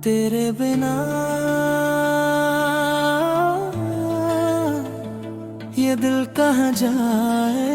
तेरे बिना ये दिल कहाँ जाए।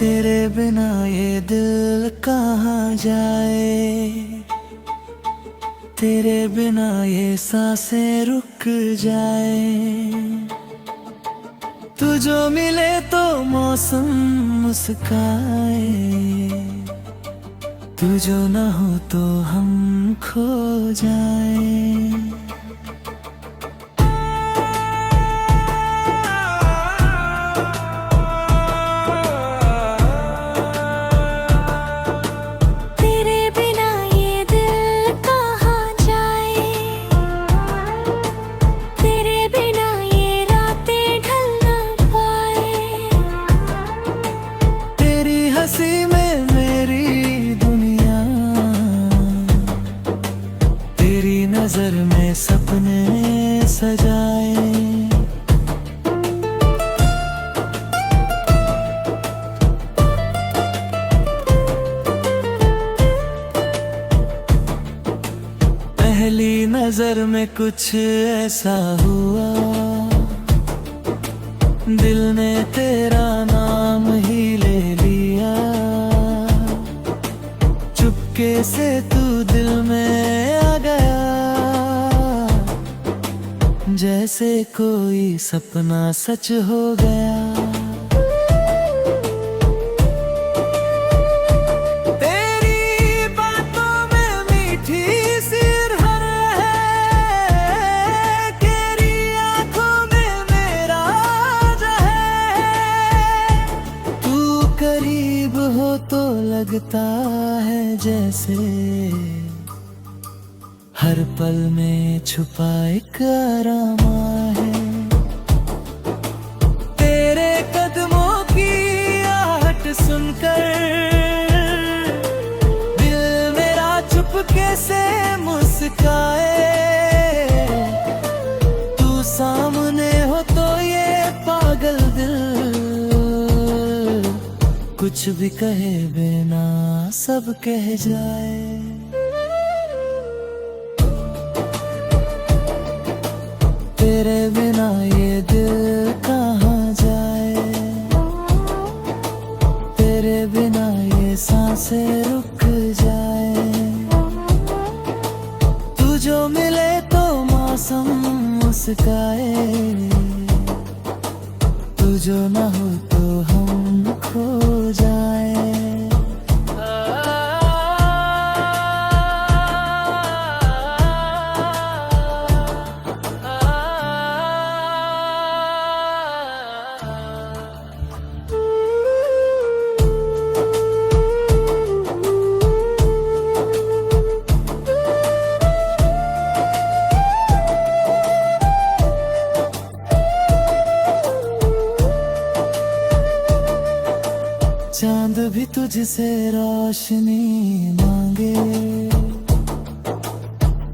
तेरे बिना ये दिल कहाँ जाए, तेरे बिना ये सांसें रुक जाए। तू जो मिले तो मौसम मुस्काए, तू जो ना हो तो हम खो जाए। हंसी में मेरी दुनिया, तेरी नजर में सपने सजाए। पहली नजर में कुछ ऐसा हुआ, दिल ने तेरा नाम ही ले लिया। चुपके से तू दिल में आ गया, जैसे कोई सपना सच हो गया। करीब हो तो लगता है जैसे हर पल में छुपा एक आरामा है। तेरे कदमों की आहट सुनकर दिल मेरा चुपके से मुस्काए। तू सामने हो तो ये पागल दिल कुछ भी कहे बिना सब कह जाए। तेरे बिना ये दिल कहाँ जाए, तेरे बिना ये सांसें रुक जाए। तू जो मिले तो मौसम मुस्काए, तू जो ना हो तो हम खो जाए। चांद भी तुझसे रोशनी मांगे,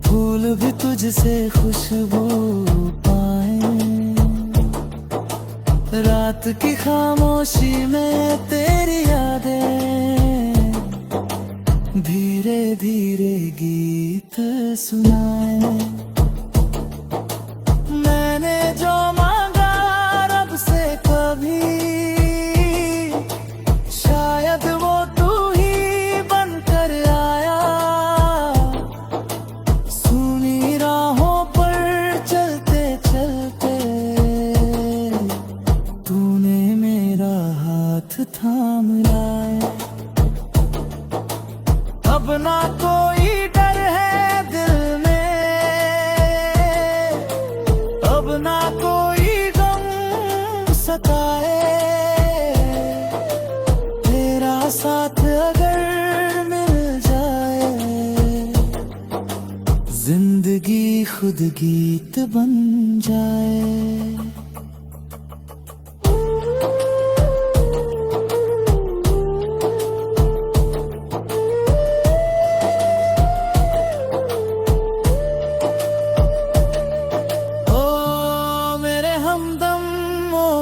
फूल भी तुझसे खुशबू पाए। रात की खामोशी में तेरी यादें धीरे धीरे गीत सुनाए। मैंने जो मांगा रब से कभी, वो तू ही बनकर आया। सुनी राहों पर चलते चलते तूने मेरा हाथ थाम लाया। अब ना कोई डर है दिल में, अब ना कोई गम सताए, तेरा साथ अगर मिल जाए, जिंदगी खुद गीत बन जाए।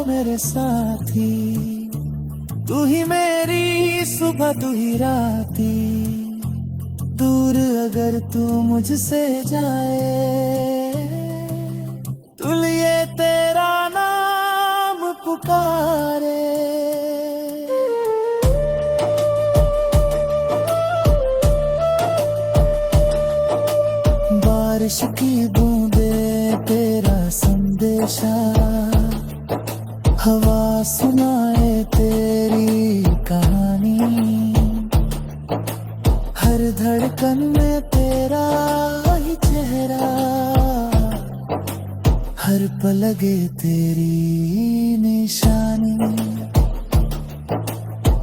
मेरे साथी, तू ही मेरी सुबह, तू ही राती। दूर अगर तू मुझसे जाए, तू लिए तेरा नाम पुकारे। बारिश की बूंदे तेरा संदेशा, हवा सुनाए तेरी कहानी। हर धड़कन में तेरा ही चेहरा, हर पल लगे तेरी निशानी।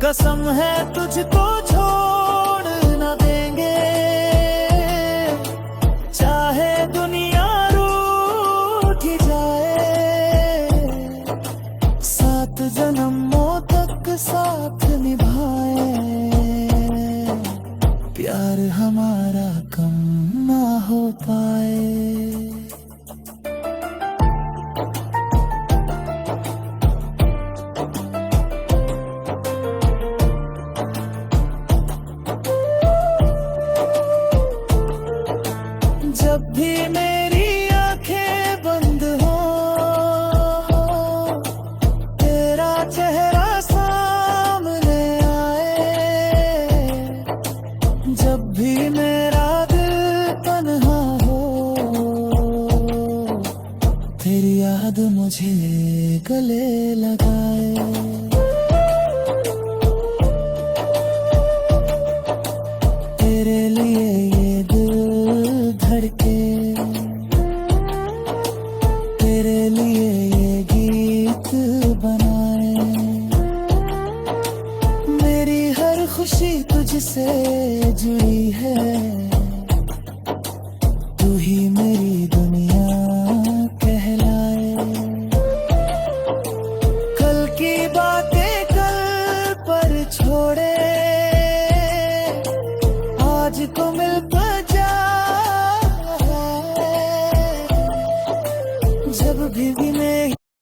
कसम है तुझको छोड़ न देंगे, चाहे दुनिया रूठ जाए। सात जन्मों तक साथ निभाए, प्यार हमारा कम ना हो पाए। जब भी मेरी आंखें बंद हो, तेरा चेहरा सामने आए। जब भी मेरा दिल तन्हा हो, तेरी याद मुझे गले लगाए। तेरे लिए ये दिल धड़के, तेरे लिए ये गीत बनाए। मेरी हर खुशी तुझसे जुड़ी है, तू ही मेरी दुनिया कहलाए। कल की बातें कल पर छोड़े, आज तो मिल जाए। जब भी मैं